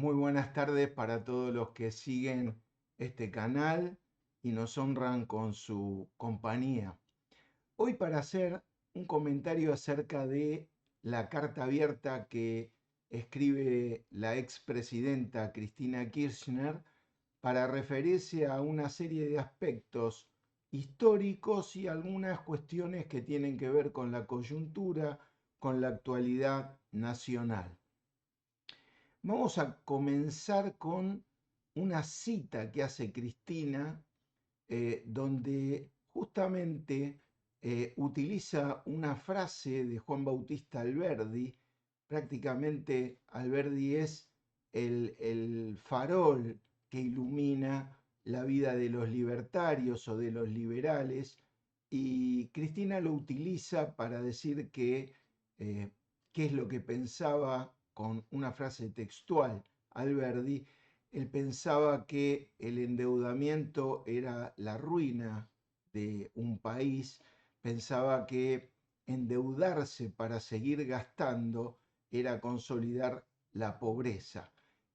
Muy buenas tardes para todos los que siguen este canal y nos honran con su compañía. Hoy para hacer un comentario acerca de la carta abierta que escribe la expresidenta Cristina Kirchner para referirse a una serie de aspectos históricos y algunas cuestiones que tienen que ver con la coyuntura, con la actualidad nacional. Vamos a comenzar con una cita que hace Cristina, donde justamente utiliza una frase de Juan Bautista Alberdi. Prácticamente Alberdi es el farol que ilumina la vida de los libertarios o de los liberales, y Cristina lo utiliza para decir que qué es lo que pensaba con una frase textual Alberdi. Él pensaba que el endeudamiento era la ruina de un país, pensaba que endeudarse para seguir gastando era consolidar la pobreza.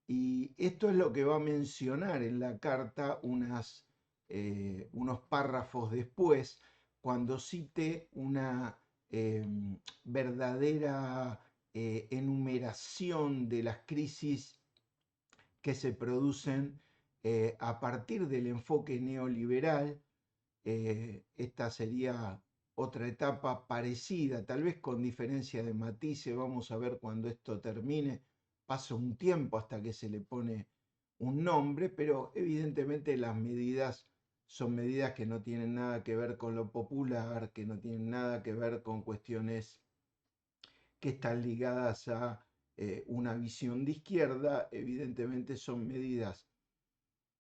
Y esto es lo que va a mencionar en la carta unos párrafos después, cuando cite una verdadera enumeración de las crisis que se producen a partir del enfoque neoliberal. Esta sería otra etapa parecida, tal vez con diferencia de matices. Vamos a ver cuando esto termine. Pasa un tiempo hasta que se le pone un nombre, pero evidentemente las medidas son medidas que no tienen nada que ver con lo popular, que no tienen nada que ver con cuestiones que están ligadas a una visión de izquierda. Evidentemente son medidas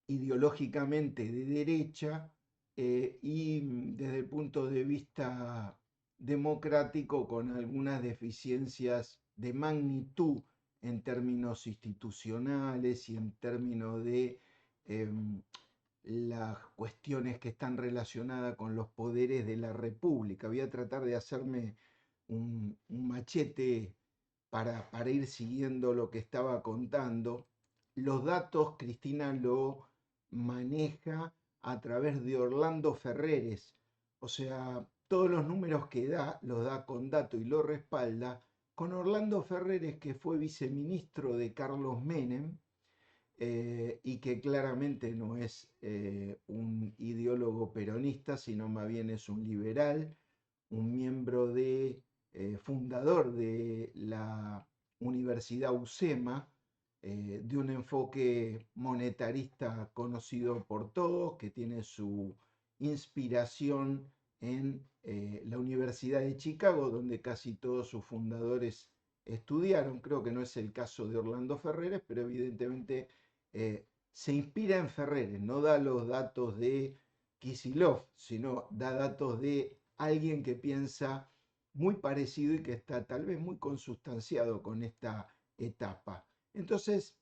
ideológicamente de derecha, y desde el punto de vista democrático con algunas deficiencias de magnitud en términos institucionales y en términos de las cuestiones que están relacionadas con los poderes de la República. Voy a tratar de hacerme un machete para ir siguiendo lo que estaba contando. Los datos Cristina lo maneja a través de Orlando Ferreres, o sea, todos los números que da los da con dato y lo respalda con Orlando Ferreres, que fue viceministro de Carlos Menem, y que claramente no es un ideólogo peronista, sino más bien es un liberal, un miembro fundador de la Universidad UCEMA, de un enfoque monetarista conocido por todos, que tiene su inspiración en la Universidad de Chicago, donde casi todos sus fundadores estudiaron. Creo que no es el caso de Orlando Ferreres, pero evidentemente se inspira en Ferreres, no da los datos de Kicillof, sino da datos de alguien que piensa muy parecido y que está tal vez muy consustanciado con esta etapa. Entonces,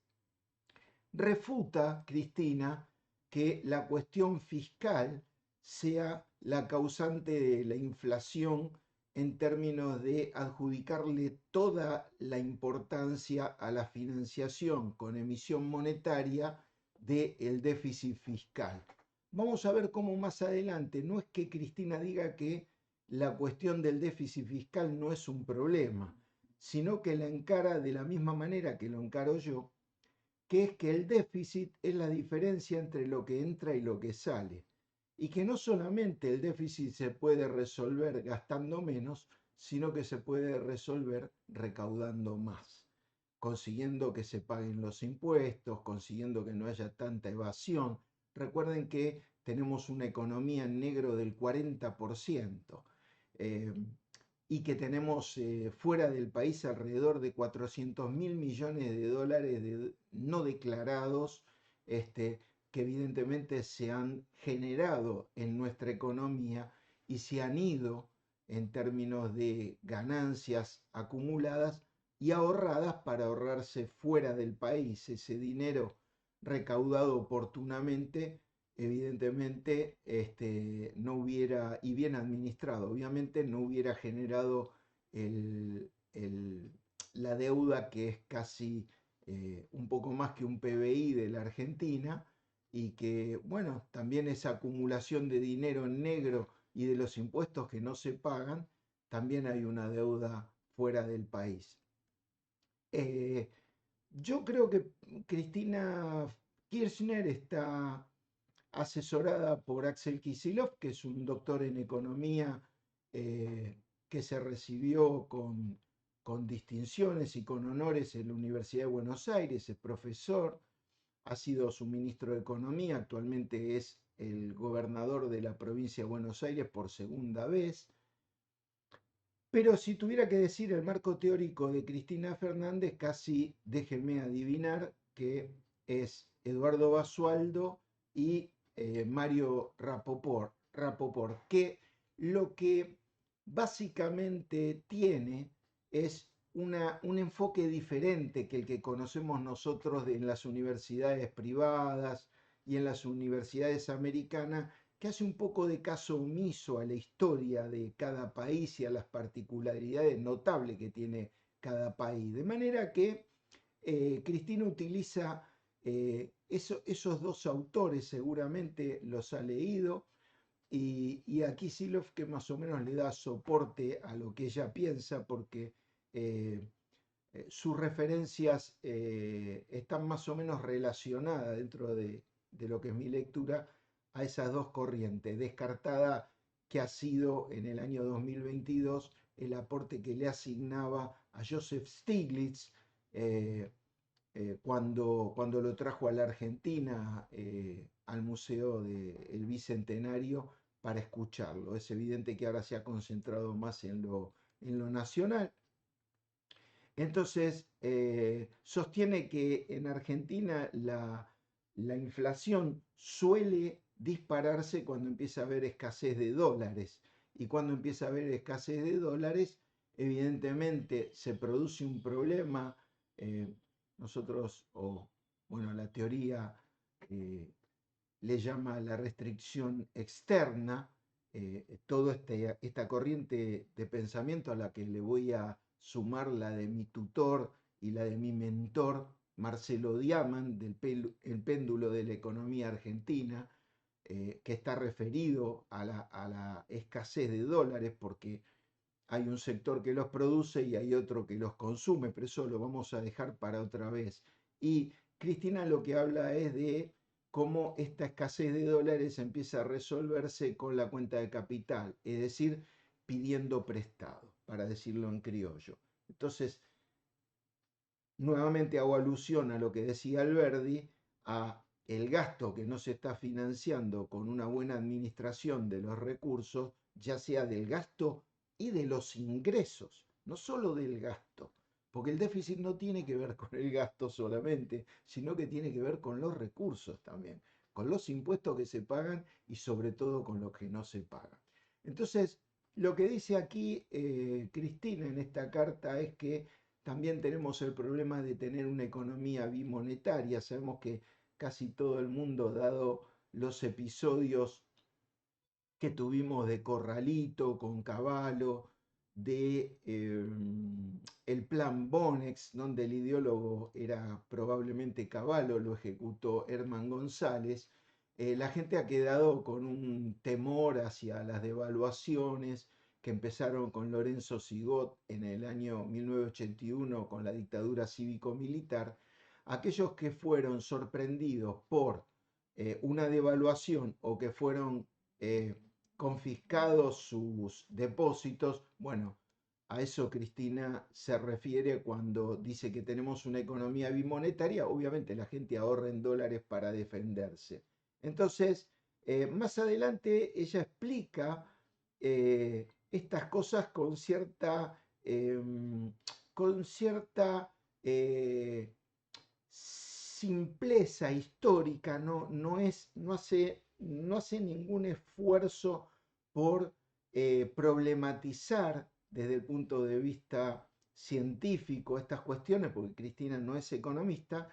refuta Cristina que la cuestión fiscal sea la causante de la inflación en términos de adjudicarle toda la importancia a la financiación con emisión monetaria del déficit fiscal. Vamos a ver cómo más adelante, no es que Cristina diga que la cuestión del déficit fiscal no es un problema, sino que la encara de la misma manera que lo encaro yo, que es que el déficit es la diferencia entre lo que entra y lo que sale, y que no solamente el déficit se puede resolver gastando menos, sino que se puede resolver recaudando más, consiguiendo que se paguen los impuestos, consiguiendo que no haya tanta evasión. Recuerden que tenemos una economía en negro del 40%, eh, y que tenemos fuera del país alrededor de 400 mil millones de dólares no declarados, que evidentemente se han generado en nuestra economía y se han ido en términos de ganancias acumuladas y ahorradas para ahorrarse fuera del país. Ese dinero recaudado oportunamente, evidentemente, no hubiera, y bien administrado, obviamente no hubiera generado el, el, la deuda que es casi un poco más que un PBI de la Argentina y que, bueno, también esa acumulación de dinero en negro y de los impuestos que no se pagan, también hay una deuda fuera del país. Eh, yo creo que Cristina Kirchner está asesorada por Axel Kicillof, que es un doctor en economía que se recibió con distinciones y con honores en la Universidad de Buenos Aires, es profesor, ha sido su ministro de Economía, actualmente es el gobernador de la provincia de Buenos Aires por segunda vez. Pero si tuviera que decir el marco teórico de Cristina Fernández, casi déjenme adivinar que es Eduardo Basualdo y Mario Rapoport, que lo que básicamente tiene es un enfoque diferente que el que conocemos nosotros en las universidades privadas y en las universidades americanas, que hace un poco de caso omiso a la historia de cada país y a las particularidades notables que tiene cada país. De manera que Cristina utiliza esos dos autores, seguramente los ha leído, y a Kicillof que más o menos le da soporte a lo que ella piensa, porque eh, sus referencias están más o menos relacionadas dentro de lo que es mi lectura a esas dos corrientes, descartada que ha sido en el año 2022 el aporte que le asignaba a Joseph Stiglitz eh, cuando lo trajo a la Argentina al Museo del Bicentenario para escucharlo. Es evidente que ahora se ha concentrado más en lo nacional. Entonces, sostiene que en Argentina la inflación suele dispararse cuando empieza a haber escasez de dólares. Y cuando empieza a haber escasez de dólares, evidentemente se produce un problema. eh, nosotros, o bueno, la teoría eh, le llama la restricción externa, toda esta corriente de pensamiento a la que le voy a sumar la de mi tutor y la de mi mentor, Marcelo Diamant, el péndulo de la economía argentina, que está referido a la escasez de dólares, porque hay un sector que los produce y hay otro que los consume, pero eso lo vamos a dejar para otra vez. Y Cristina lo que habla es de cómo esta escasez de dólares empieza a resolverse con la cuenta de capital, es decir, pidiendo prestado, para decirlo en criollo. Entonces, nuevamente hago alusión a lo que decía Alberdi, a el gasto que no se está financiando con una buena administración de los recursos, ya sea del gasto y de los ingresos, no solo del gasto, porque el déficit no tiene que ver con el gasto solamente, sino que tiene que ver con los recursos también, con los impuestos que se pagan y sobre todo con los que no se pagan. Entonces, lo que dice aquí Cristina en esta carta es que también tenemos el problema de tener una economía bimonetaria. Sabemos que casi todo el mundo, dado los episodios que tuvimos de Corralito con Cavallo, de el plan Bonex, donde el ideólogo era probablemente Cavallo, lo ejecutó Herman González, la gente ha quedado con un temor hacia las devaluaciones que empezaron con Lorenzo Sigot en el año 1981 con la dictadura cívico-militar. Aquellos que fueron sorprendidos por una devaluación o que fueron confiscados sus depósitos. Bueno, a eso Cristina se refiere cuando dice que tenemos una economía bimonetaria. Obviamente la gente ahorra en dólares para defenderse. Entonces, más adelante ella explica estas cosas con cierta simpleza histórica, no hace ningún esfuerzo por problematizar desde el punto de vista científico estas cuestiones, porque Cristina no es economista,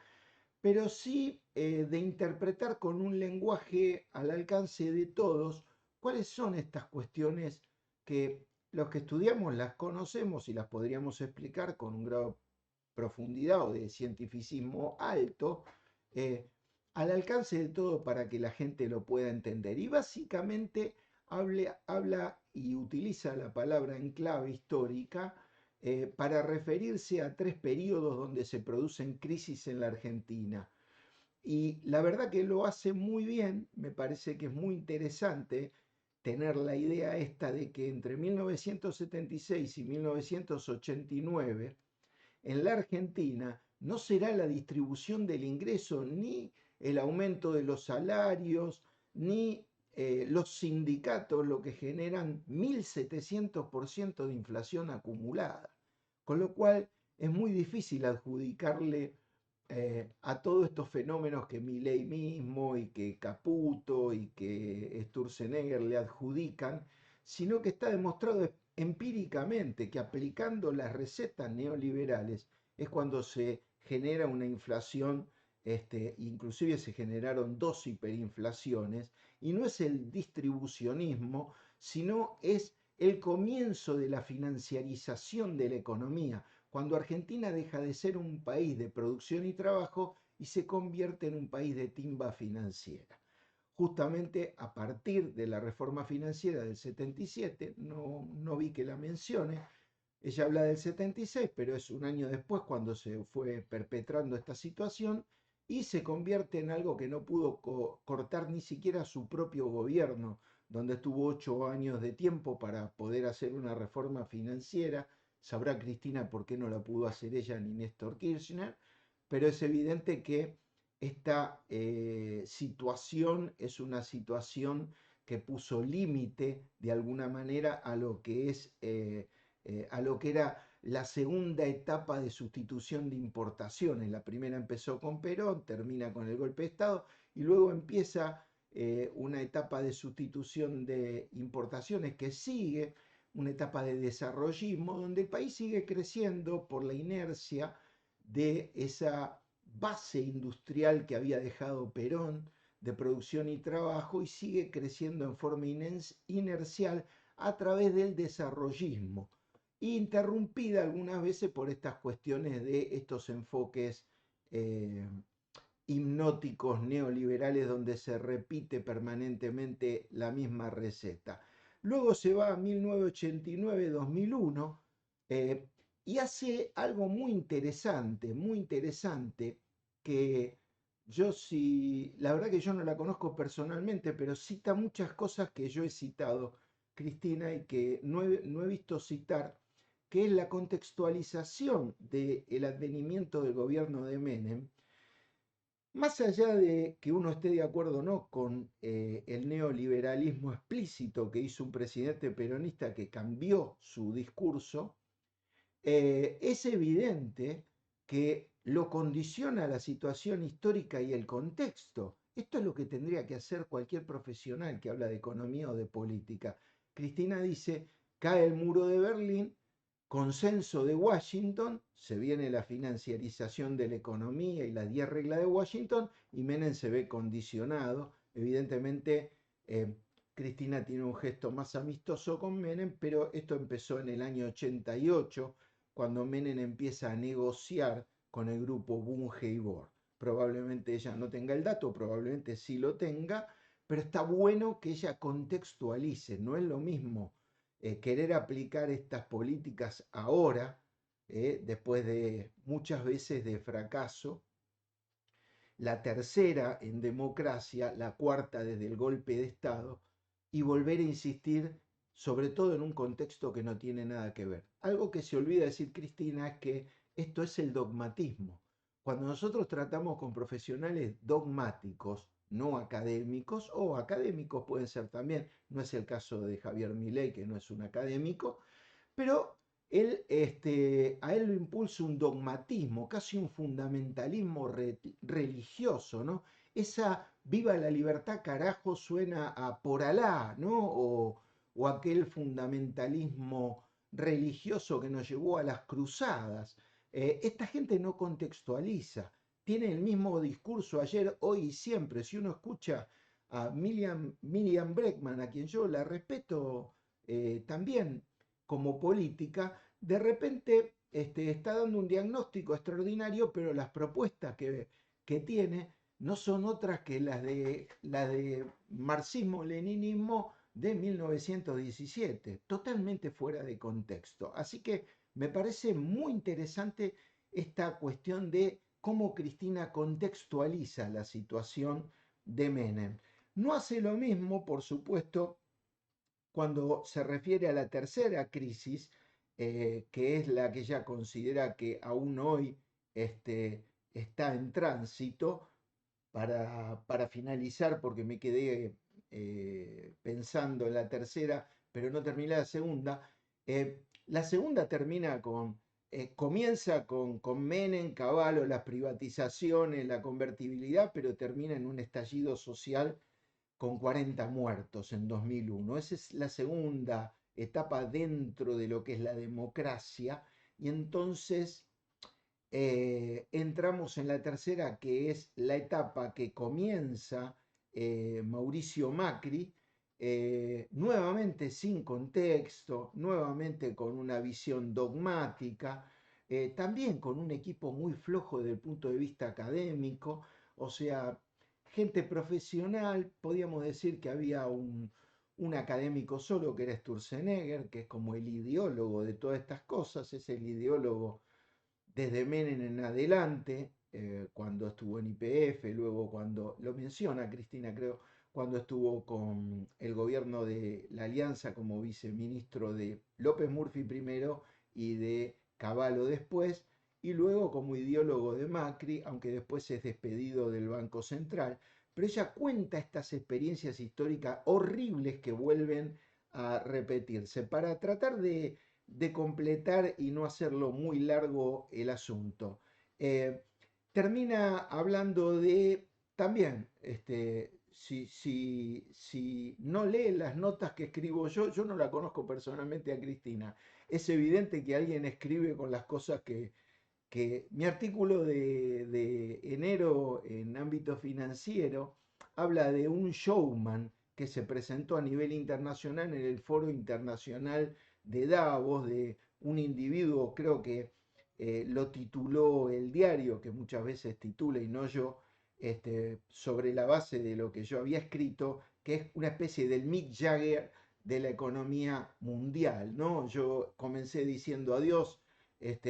pero sí de interpretar con un lenguaje al alcance de todos cuáles son estas cuestiones que los que estudiamos las conocemos y las podríamos explicar con un grado profundidad o de cientificismo alto, eh, al alcance de todo para que la gente lo pueda entender. Y básicamente habla y utiliza la palabra en clave histórica para referirse a tres periodos donde se producen crisis en la Argentina. Y la verdad que lo hace muy bien, me parece que es muy interesante tener la idea esta de que entre 1976 y 1989 en la Argentina no será la distribución del ingreso ni el aumento de los salarios ni los sindicatos lo que generan 1.700% de inflación acumulada. Con lo cual es muy difícil adjudicarle a todos estos fenómenos que Milei mismo y que Caputo y que Sturzenegger le adjudican, sino que está demostrado empíricamente que aplicando las recetas neoliberales es cuando se genera una inflación, inclusive se generaron dos hiperinflaciones, y no es el distribucionismo, sino es el comienzo de la financiarización de la economía, cuando Argentina deja de ser un país de producción y trabajo y se convierte en un país de timba financiera. Justamente a partir de la reforma financiera del 77, no vi que la mencione, ella habla del 76, pero es un año después cuando se fue perpetrando esta situación y se convierte en algo que no pudo cortar ni siquiera su propio gobierno, donde tuvo 8 años de tiempo para poder hacer una reforma financiera. Sabrá Cristina por qué no la pudo hacer ella ni Néstor Kirchner, pero es evidente que esta situación es una situación que puso límite de alguna manera a lo que es a lo que era la segunda etapa de sustitución de importaciones. La primera empezó con Perón, termina con el golpe de Estado y luego empieza una etapa de sustitución de importaciones que sigue, una etapa de desarrollismo, donde el país sigue creciendo por la inercia de esa base industrial que había dejado Perón de producción y trabajo y sigue creciendo en forma inercial a través del desarrollismo, interrumpida algunas veces por estas cuestiones de estos enfoques eh, hipnóticos neoliberales donde se repite permanentemente la misma receta. Luego se va a 1989-2001 y hace algo muy interesante, que yo sí, la verdad que yo no la conozco personalmente, pero cita muchas cosas que yo he citado, Cristina, y que no he visto citar, que es la contextualización del advenimiento del gobierno de Menem, más allá de que uno esté de acuerdo o no con el neoliberalismo explícito que hizo un presidente peronista que cambió su discurso, es evidente que lo condiciona la situación histórica y el contexto. Esto es lo que tendría que hacer cualquier profesional que habla de economía o de política. Cristina dice, cae el muro de Berlín, consenso de Washington, se viene la financiarización de la economía y las 10 reglas de Washington, y Menem se ve condicionado. Evidentemente, Cristina tiene un gesto más amistoso con Menem, pero esto empezó en el año 88, cuando Menem empieza a negociar con el grupo Bunge y Bor. Probablemente ella no tenga el dato, probablemente sí lo tenga, pero está bueno que ella contextualice. No es lo mismo querer aplicar estas políticas ahora, después de muchas veces de fracaso, la tercera en democracia, la cuarta desde el golpe de Estado, y volver a insistir sobre todo en un contexto que no tiene nada que ver. Algo que se olvida decir Cristina es que esto es el dogmatismo. Cuando nosotros tratamos con profesionales dogmáticos, no académicos, o académicos pueden ser también, no es el caso de Javier Milei, que no es un académico, pero a él lo impulsa un dogmatismo, casi un fundamentalismo religioso, ¿no? Esa viva la libertad, carajo, suena a por Alá, ¿no? O aquel fundamentalismo religioso que nos llevó a las cruzadas. Esta gente no contextualiza, tiene el mismo discurso ayer, hoy y siempre. Si uno escucha a Miriam Breckman, a quien yo la respeto también como política, de repente está dando un diagnóstico extraordinario, pero las propuestas que tiene no son otras que las de marxismo-leninismo de 1917, totalmente fuera de contexto. Así que me parece muy interesante esta cuestión de cómo Cristina contextualiza la situación de Menem. No hace lo mismo, por supuesto, cuando se refiere a la tercera crisis, que es la que ella considera que aún hoy está en tránsito. Para finalizar, porque me quedé pensando en la tercera, pero no terminé la segunda. La segunda comienza con Menem, Cavallo, las privatizaciones, la convertibilidad, pero termina en un estallido social con 40 muertos en 2001. Esa es la segunda etapa dentro de lo que es la democracia. Y entonces entramos en la tercera, que es la etapa que comienza Mauricio Macri, nuevamente sin contexto, nuevamente con una visión dogmática, también con un equipo muy flojo desde el punto de vista académico, o sea, gente profesional. Podíamos decir que había un académico solo, que era Sturzenegger, que es como el ideólogo de todas estas cosas, es el ideólogo desde Menem en adelante, cuando estuvo en YPF, luego cuando, lo menciona Cristina, creo, cuando estuvo con el gobierno de la Alianza como viceministro de López Murphy primero y de Cavallo después, y luego como ideólogo de Macri, aunque después es despedido del Banco Central. Pero ella cuenta estas experiencias históricas horribles que vuelven a repetirse para tratar de completar y no hacerlo muy largo el asunto. Eh, Termina hablando de, también, si no lee las notas que escribo yo no la conozco personalmente a Cristina. Es evidente que alguien escribe con las cosas que mi artículo de enero en ámbito financiero habla de un showman que se presentó a nivel internacional en el Foro Internacional de Davos, de un individuo, creo que lo tituló el diario, que muchas veces titula y no yo, sobre la base de lo que yo había escrito, que es una especie del Mick Jagger de la economía mundial, ¿no? Yo comencé diciendo adiós,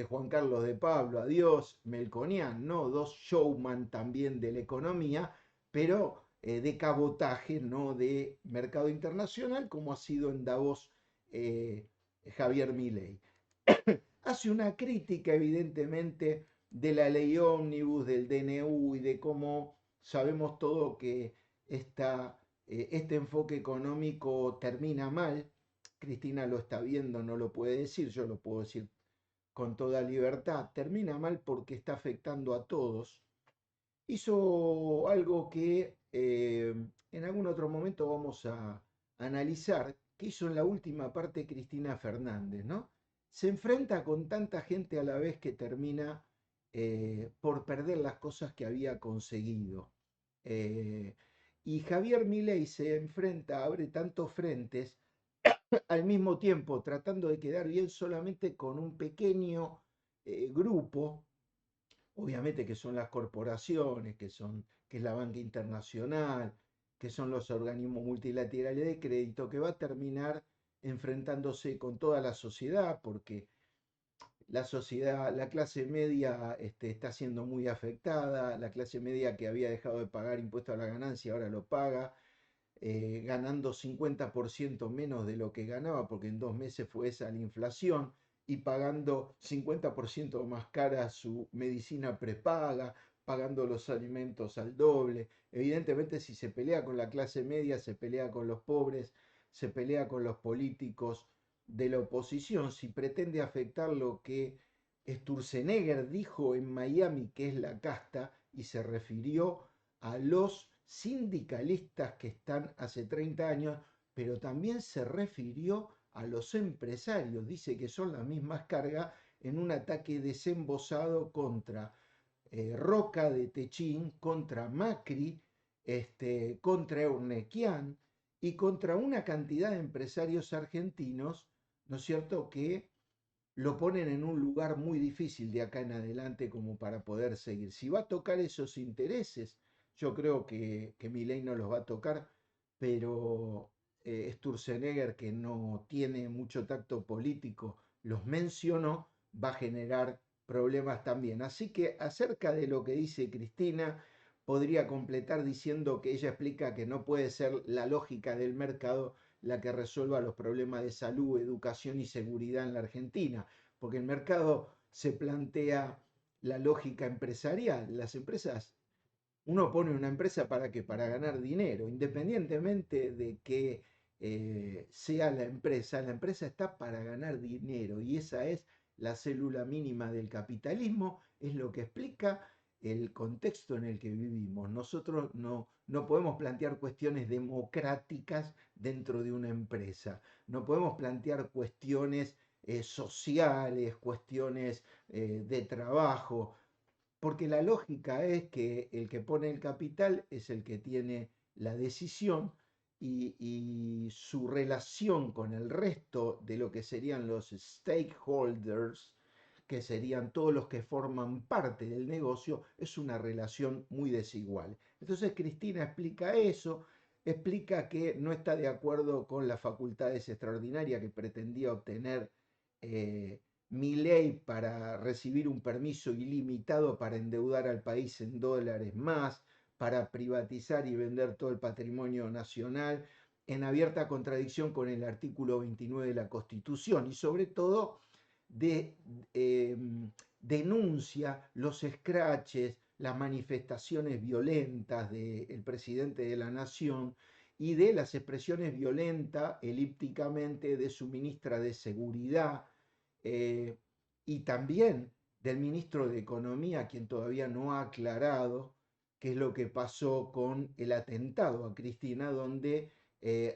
Juan Carlos de Pablo, adiós, Melconian, ¿no? Dos showman también de la economía, pero de cabotaje, no de mercado internacional, como ha sido en Davos eh, Javier Milei. Hace una crítica, evidentemente, de la ley ómnibus, del DNU y de cómo sabemos todo que este enfoque económico termina mal. Cristina lo está viendo, no lo puede decir, yo lo puedo decir con toda libertad. Termina mal porque está afectando a todos. Hizo algo que en algún otro momento vamos a analizar, que hizo en la última parte Cristina Fernández, ¿no? Se enfrenta con tanta gente a la vez que termina por perder las cosas que había conseguido. Eh, y Javier Milei se enfrenta, abre tantos frentes al mismo tiempo, tratando de quedar bien solamente con un pequeño grupo, obviamente que son las corporaciones, que es la banca internacional, que son los organismos multilaterales de crédito, que va a terminar enfrentándose con toda la sociedad, porque la sociedad, la clase media está siendo muy afectada, la clase media que había dejado de pagar impuesto a la ganancia ahora lo paga, ganando 50% menos de lo que ganaba, porque en 2 meses fue esa la inflación, y pagando 50% más cara su medicina prepaga, pagando los alimentos al doble. Evidentemente, si se pelea con la clase media, se pelea con los pobres, se pelea con los políticos de la oposición. Si pretende afectar lo que Sturzenegger dijo en Miami, que es la casta, y se refirió a los sindicalistas que están hace 30 años, pero también se refirió a los empresarios. Dice que son las mismas cargas en un ataque desembosado contra Roca de Techín, contra Macri, contra Eurnequian y contra una cantidad de empresarios argentinos, ¿no es cierto?, que lo ponen en un lugar muy difícil de acá en adelante como para poder seguir. Si va a tocar esos intereses, yo creo que Milei no los va a tocar, pero Sturzenegger, que no tiene mucho tacto político, los mencionó, va a generar problemas también. Así que acerca de lo que dice Cristina, podría completar diciendo que ella explica que no puede ser la lógica del mercado la que resuelva los problemas de salud, educación y seguridad en la Argentina, porque el mercado se plantea la lógica empresarial. Las empresas, uno pone una empresa para que para ganar dinero, independientemente de que sea la empresa está para ganar dinero y esa es la célula mínima del capitalismo, es lo que explica el contexto en el que vivimos. Nosotros no podemos plantear cuestiones democráticas dentro de una empresa, no podemos plantear cuestiones sociales, cuestiones de trabajo, porque la lógica es que el que pone el capital es el que tiene la decisión y su relación con el resto de lo que serían los stakeholders, que serían todos los que forman parte del negocio, es una relación muy desigual. Entonces Cristina explica eso, explica que no está de acuerdo con las facultades extraordinarias que pretendía obtener Milei para recibir un permiso ilimitado para endeudar al país en dólares más, para privatizar y vender todo el patrimonio nacional, en abierta contradicción con el artículo 29 de la Constitución y sobre todo de, eh, denuncia los escraches, las manifestaciones violentas del presidente de la Nación y de las expresiones violentas elípticamente de su ministra de Seguridad, eh, y también del ministro de Economía, quien todavía no ha aclarado qué es lo que pasó con el atentado a Cristina, donde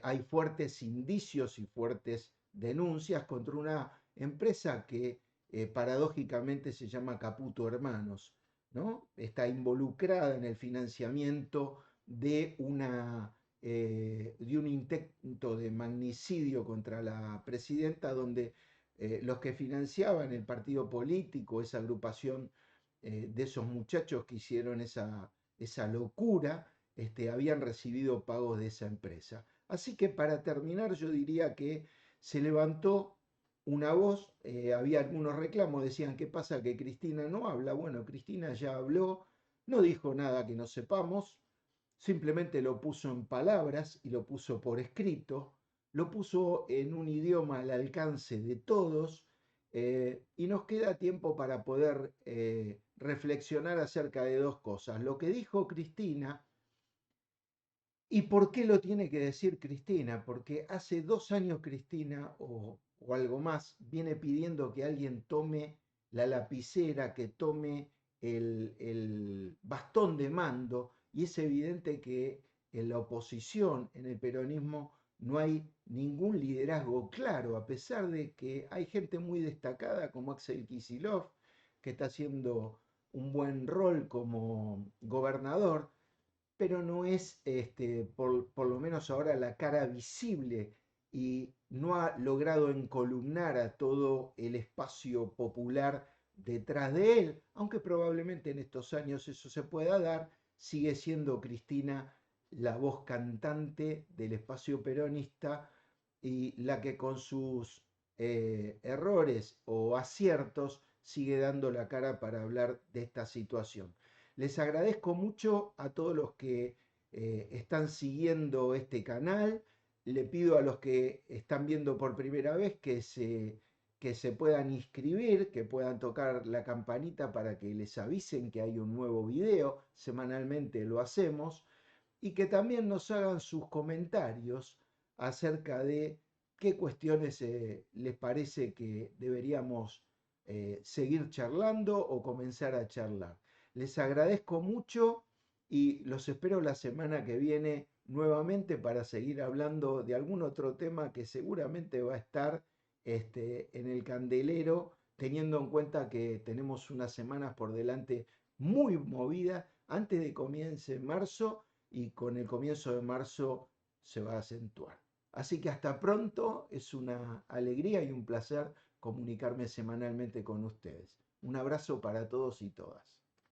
hay fuertes indicios y fuertes denuncias contra una empresa que paradójicamente se llama Caputo Hermanos, ¿no? Está involucrada en el financiamiento de un intento de magnicidio contra la presidenta, donde los que financiaban el partido político, esa agrupación de esos muchachos que hicieron esa locura, habían recibido pagos de esa empresa. Así que para terminar yo diría que se levantó una voz, había algunos reclamos, decían, ¿qué pasa que Cristina no habla? Bueno, Cristina ya habló, no dijo nada que no sepamos, simplemente lo puso en palabras y lo puso por escrito, lo puso en un idioma al alcance de todos, y nos queda tiempo para poder reflexionar acerca de dos cosas. Lo que dijo Cristina y por qué lo tiene que decir Cristina, porque hace 2 años Cristina o algo más viene pidiendo que alguien tome la lapicera, que tome el bastón de mando y es evidente que en la oposición, en el peronismo, no hay ningún liderazgo claro, a pesar de que hay gente muy destacada como Axel Kicillof, que está haciendo un buen rol como gobernador, pero no es, por lo menos ahora, la cara visible y no ha logrado encolumnar a todo el espacio popular detrás de él, aunque probablemente en estos años eso se pueda dar, sigue siendo Cristina la voz cantante del espacio peronista y la que con sus errores o aciertos sigue dando la cara para hablar de esta situación. Les agradezco mucho a todos los que están siguiendo este canal. Le pido a los que están viendo por primera vez que se puedan inscribir, que puedan tocar la campanita para que les avisen que hay un nuevo video. Semanalmente lo hacemos. Y que también nos hagan sus comentarios acerca de qué cuestiones les parece que deberíamos seguir charlando o comenzar a charlar. Les agradezco mucho y los espero la semana que viene nuevamente para seguir hablando de algún otro tema que seguramente va a estar en el candelero, teniendo en cuenta que tenemos unas semanas por delante muy movidas antes de comience marzo y con el comienzo de marzo se va a acentuar. Así que hasta pronto, es una alegría y un placer comunicarme semanalmente con ustedes. Un abrazo para todos y todas.